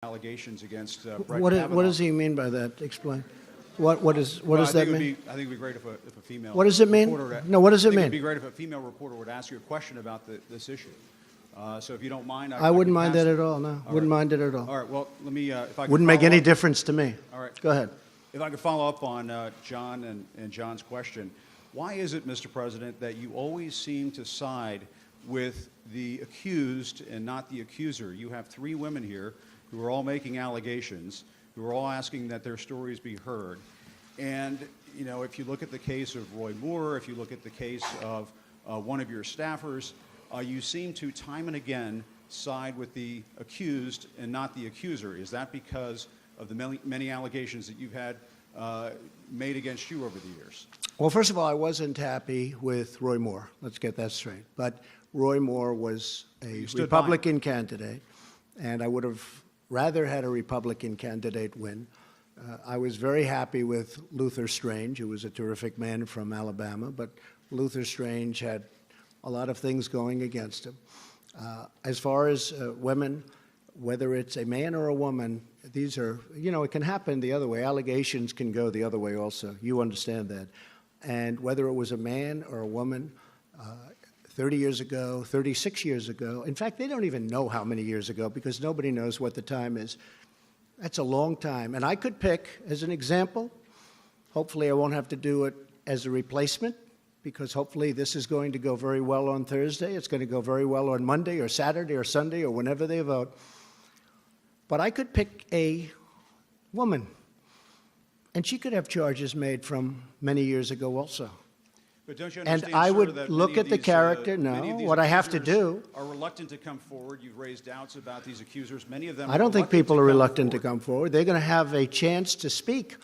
allegations against Brett What Kavanaugh. does he mean by that? Explain. What does that mean? I think it would be great if a female. What does it mean? No, what does it mean? It would be great if a female reporter would ask you a question about this issue. So if you don't mind, I wouldn't mind that at all. No, wouldn't mind it at all. All right. Well, let me. If I could Wouldn't make follow any up. difference to me. All right. Go ahead. If I could follow up on John and John's question, why is it, Mr. President, that you always seem to side with the accused and not the accuser? You have three women here who are all making allegations, who are all asking that their stories be heard. And, you know, if you look at the case of Roy Moore, if you look at the case of one of your staffers, you seem to time and again side with the accused and not the accuser. Is that because of the many allegations that you've had made against you over the years? Well, first of all, I wasn't happy with Roy Moore. Let's get that straight. But Roy Moore was a Republican candidate, and I would have rather had a Republican candidate win. I was very happy with Luther Strange, who was a terrific man from Alabama, but Luther Strange had a lot of things going against him. As far as women, whether it's a man or a woman, these are, you know, it can happen the other way. Allegations can go the other way also. You understand that. And whether it was a man or a woman, 30 years ago, 36 years ago, in fact, they don't even know how many years ago because nobody knows what the time is. That's a long time. And I could pick, as an example, hopefully I won't have to do it as a replacement, because hopefully this is going to go very well on Thursday. It's going to go very well on Monday or Saturday or Sunday or whenever they vote. But I could pick a woman, and she could have charges made from many years ago also. But don't you understand, and I sir, would that look many at of the these, character. many of No, these what I have to accusers do. Are reluctant to come forward. You've raised doubts about these accusers. Many of them. I don't think people are reluctant to come forward. They're going to have a chance to speak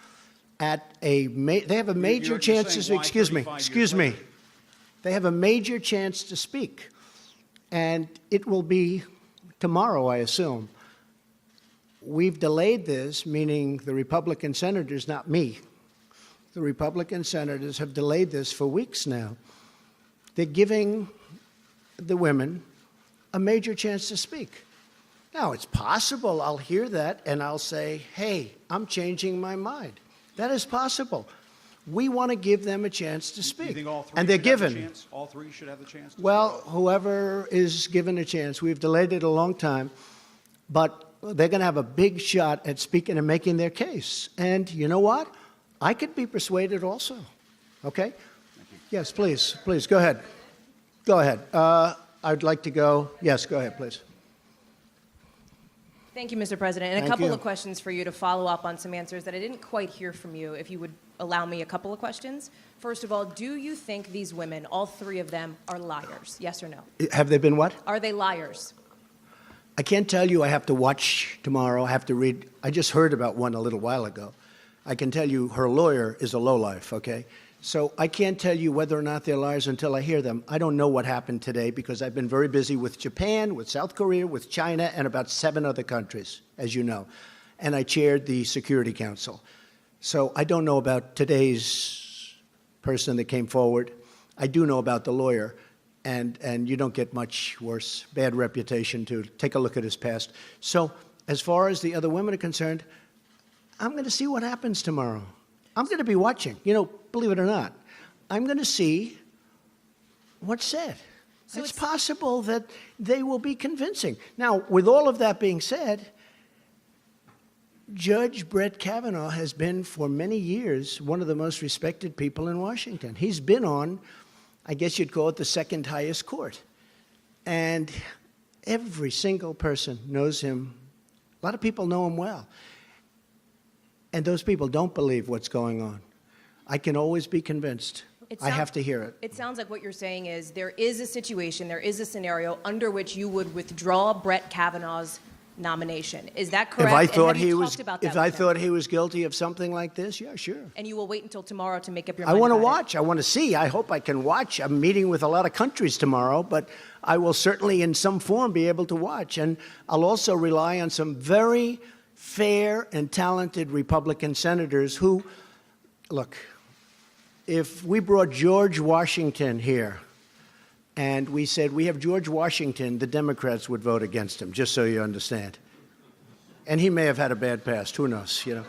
at a. They have a major chance to speak. Excuse me. They have a major chance to speak, and it will be tomorrow, I assume. We've delayed this, meaning the Republican senators, not me. The Republican senators have delayed this for weeks now. They're giving the women a major chance to speak. Now, it's possible I'll hear that and I'll say, hey, I'm changing my mind. That is possible. We want to give them a chance to speak. You think all three and they're should have the given. chance? All three should have the chance to Well, speak? whoever is given a chance. We've delayed it a long time, but they're going to have a big shot at speaking and making their case. And you know what? I could be persuaded also. Okay? Yes, please. Please, go ahead. Go ahead. I'd like to go. Yes, go ahead, please. Thank you, Mr. President. And a couple of questions for you to follow up on some answers that I didn't quite hear from you, if you would allow me a couple of questions. First of all, do you think these women, all three of them, are liars? Yes or no? Have they been what? Are they liars? I can't tell you. I have to watch tomorrow. I have to read. I just heard about one a little while ago. I can tell you her lawyer is a lowlife, okay? So I can't tell you whether or not they're liars until I hear them. I don't know what happened today because I've been very busy with Japan, with South Korea, with China, and about 7 other countries, as you know. And I chaired the Security Council. So I don't know about today's person that came forward. I do know about the lawyer. And you don't get much worse, bad reputation to take a look at his past. So as far as the other women are concerned, I'm going to see what happens tomorrow. I'm going to be watching. You know, believe it or not, I'm going to see what's said. So it's possible that they will be convincing. Now, with all of that being said, Judge Brett Kavanaugh has been for many years one of the most respected people in Washington. He's been on, I guess you'd call it, the second highest court. And every single person knows him. A lot of people know him well. And those people don't believe what's going on. I can always be convinced. I have to hear it. It sounds like what you're saying is there is a situation, there is a scenario under which you would withdraw Brett Kavanaugh's nomination. Is that correct? If I thought he was guilty of something like this, yeah, sure. And you will wait until tomorrow to make up your I mind. want to watch. I want to see. I hope I can watch. I'm meeting with a lot of countries tomorrow, but I will certainly in some form be able to watch. And I'll also rely on some very fair and talented Republican senators who, look, if we brought George Washington here and we said we have George Washington, the Democrats would vote against him, just so you understand. And he may have had a bad past. Who knows, you know?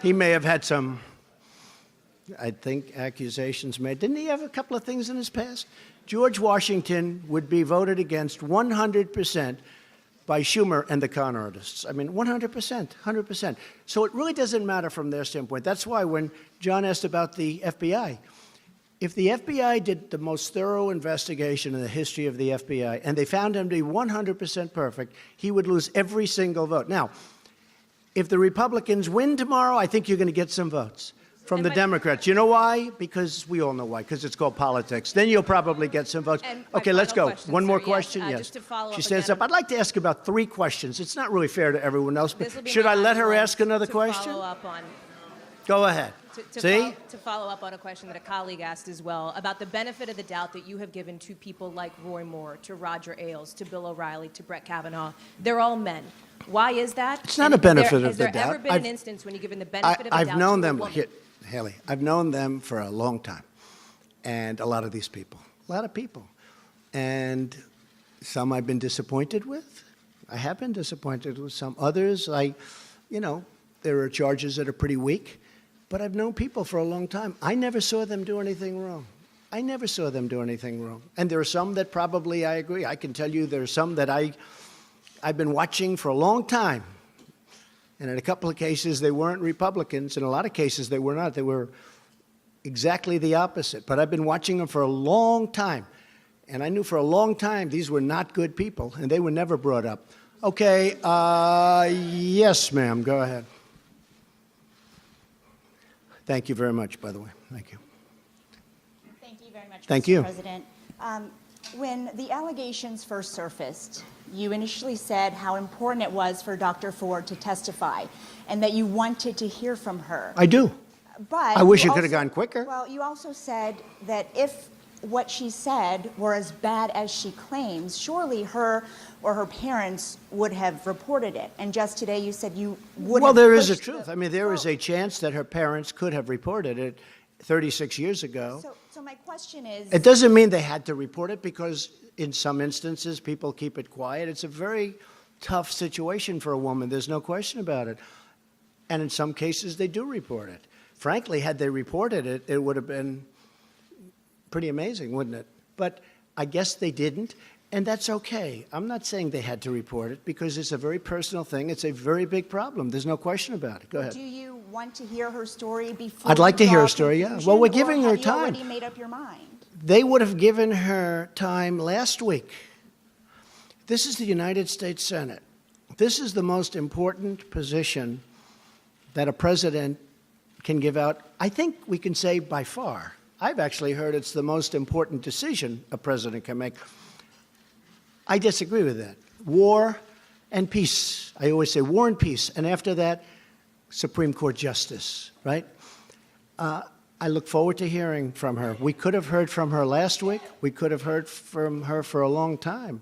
He may have had some, I think, accusations made. Didn't he have a couple of things in his past? George Washington would be voted against 100% by Schumer and the con artists. I mean, 100%, 100%. So it really doesn't matter from their standpoint. That's why when John asked about the FBI, if the FBI did the most thorough investigation in the history of the FBI and they found him to be 100% perfect, he would lose every single vote. Now, if the Republicans win tomorrow, I think you're going to get some votes from the Democrats. You know why? Because we all know why, because it's called politics. Then you'll probably get some votes. Okay, let's go. One more question? Yes. Just to follow she up stands again. up. I'd like to ask about 3 questions. It's not really fair to everyone else, but should I let her ask another question? Follow up on, Go ahead. See? to follow up on a question that a colleague asked as well about the benefit of the doubt that you have given to people like Roy Moore, to Roger Ailes, to Bill O'Reilly, to Brett Kavanaugh. They're all men. Why is that? It's not a benefit of the doubt. Has there ever been an instance when you've given the benefit of the doubt I've known to a them, woman? Haley, I've known them for a long time. And a lot of these people, a lot of people. And some I've been disappointed with. I have been disappointed with some. Others, there are charges that are pretty weak. But I've known people for a long time. I never saw them do anything wrong. I never saw them do anything wrong. And there are some that probably I agree. I can tell you there are some that I've been watching for a long time. And in a couple of cases, they weren't Republicans. In a lot of cases, they were not. They were exactly the opposite. But I've been watching them for a long time. And I knew for a long time these were not good people, and they were never brought up. Okay, yes, ma'am, go ahead. Thank you very much, by the way. Thank you. Thank you very much, Thank Mr. you. President. When the allegations first surfaced, you initially said how important it was for Dr. Ford to testify and that you wanted to hear from her. I do. But I wish you it could have also- gone quicker. Well, you also said that if what she said were as bad as she claims, surely her or her parents would have reported it. And just today you said you would Well, have there is a pushed truth. the- I mean, there is Well, a chance that her parents could have reported it 36 years ago. So my question is... It doesn't mean they had to report it because in some instances people keep it quiet. It's a very tough situation for a woman. There's no question about it. And in some cases they do report it. Frankly, had they reported it, it would have been pretty amazing, wouldn't it? But I guess they didn't, and that's okay. I'm not saying they had to report it because it's a very personal thing. It's a very big problem. There's no question about it. Go ahead. Do you want to hear her story before I'd like you to hear draw her story, yeah. conclusion, Well, we're or giving her have you time. already made up your mind? They would have given her time last week. This is the United States Senate. This is the most important position that a president can give out, I think we can say by far. I've actually heard it's the most important decision a president can make. I disagree with that. War and peace. I always say war and peace. And after that, Supreme Court justice, right? I look forward to hearing from her. We could have heard from her last week. We could have heard from her for a long time.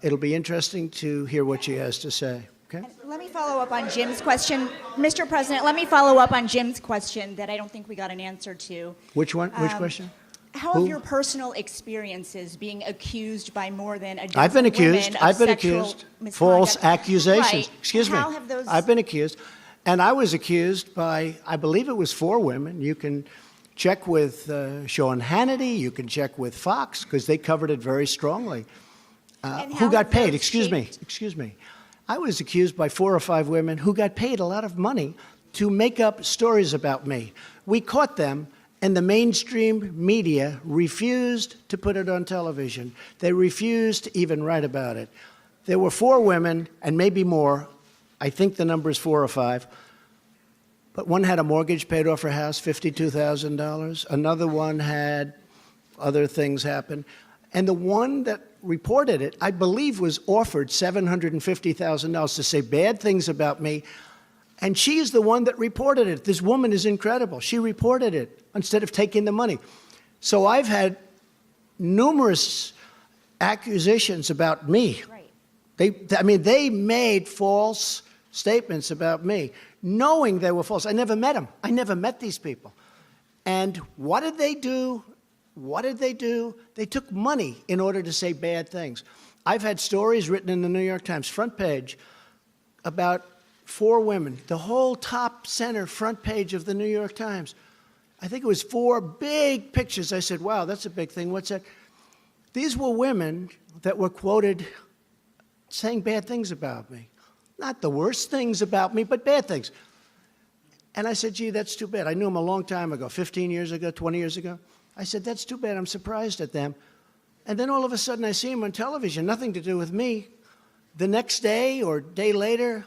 It'll be interesting to hear what she has to say. Okay? Let me follow up on Jim's question. Mr. President, let me follow up on Jim's question that I don't think we got an answer to. Which one? Which question? How Who? have your personal experiences being accused by more than a dozen I've been accused. women of I've been sexual accused. misconduct? False accusations. Right. Excuse me. How have those... I've been accused. And I was accused by, I believe it was 4 women. You can check with Sean Hannity. You can check with Fox because they covered it very strongly. And Who how got have paid? those Excuse me. shaped- Excuse me. I was accused by 4 or 5 women who got paid a lot of money to make up stories about me. We caught them, and the mainstream media refused to put it on television. They refused to even write about it. There were 4 women, and maybe more. I think the number is 4 or 5. But one had a mortgage paid off her house, $52,000. Another one had other things happen. And the one that reported it, I believe, was offered $750,000 to say bad things about me. And she's the one that reported it. This woman is incredible. She reported it instead of taking the money. So I've had numerous accusations about me. Right. They made false statements about me, knowing they were false. I never met them. I never met these people. And what did they do? What did they do? They took money in order to say bad things. I've had stories written in the New York Times front page. about 4 women, the whole top center front page of the New York Times. I think it was 4 big pictures. I said, wow, that's a big thing. What's that? These were women that were quoted saying bad things about me. Not the worst things about me, but bad things. And I said, gee, that's too bad. I knew them a long time ago, 15 years ago, 20 years ago. I said, that's too bad. I'm surprised at them. And then all of a sudden I see them on television, nothing to do with me. The next day or day later,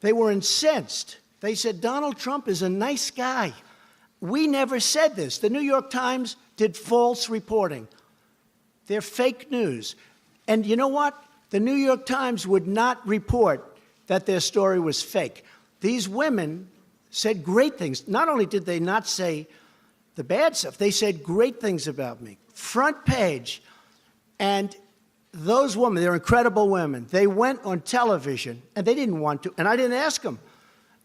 they were incensed. They said, Donald Trump is a nice guy. We never said this. The New York Times did false reporting. They're fake news. And you know what? The New York Times would not report that their story was fake. These women said great things. Not only did they not say the bad stuff, they said great things about me. Front page. And those women, they're incredible women. They went on television, and they didn't want to, and I didn't ask them.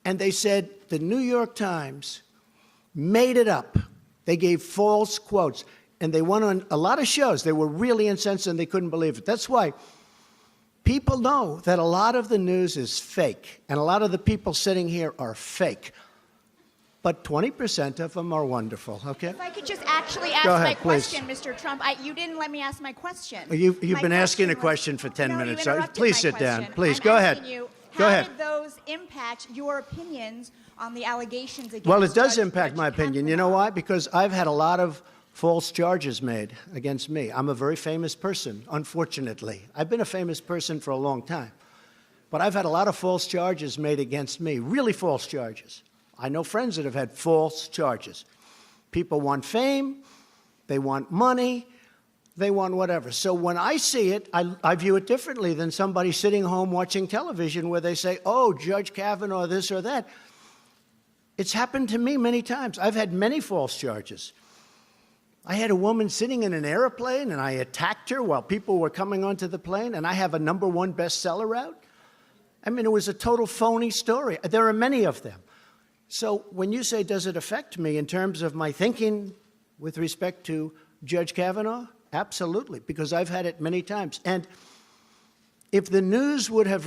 And they said the New York Times made it up. They gave false quotes. And they went on a lot of shows. They were really incensed, and they couldn't believe it. That's why people know that a lot of the news is fake, and a lot of the people sitting here are fake. But 20% of them are wonderful, okay? If I could just actually ask Go ahead, my please. question, Mr. Trump. You didn't let me ask my question. You've My been asking a was- question for 10 No, you minutes. So interrupted please my sit down. question. Please, I'm go ahead. asking you, Go how ahead. did those impact your opinions on the allegations against Well, it does Judge impact my Kavanaugh? opinion. You know why? Because I've had a lot of false charges made against me. I'm a very famous person, unfortunately. I've been a famous person for a long time. But I've had a lot of false charges made against me, really false charges. I know friends that have had false charges. People want fame, they want money, they want whatever. So when I see it, I view it differently than somebody sitting home watching television where they say, oh, Judge Kavanaugh, this or that. It's happened to me many times. I've had many false charges. I had a woman sitting in an airplane, and I attacked her while people were coming onto the plane, and I have a #1 bestseller out. I mean, it was a total phony story. There are many of them. So when you say, does it affect me in terms of my thinking with respect to Judge Kavanaugh? Absolutely, because I've had it many times. And if the news would have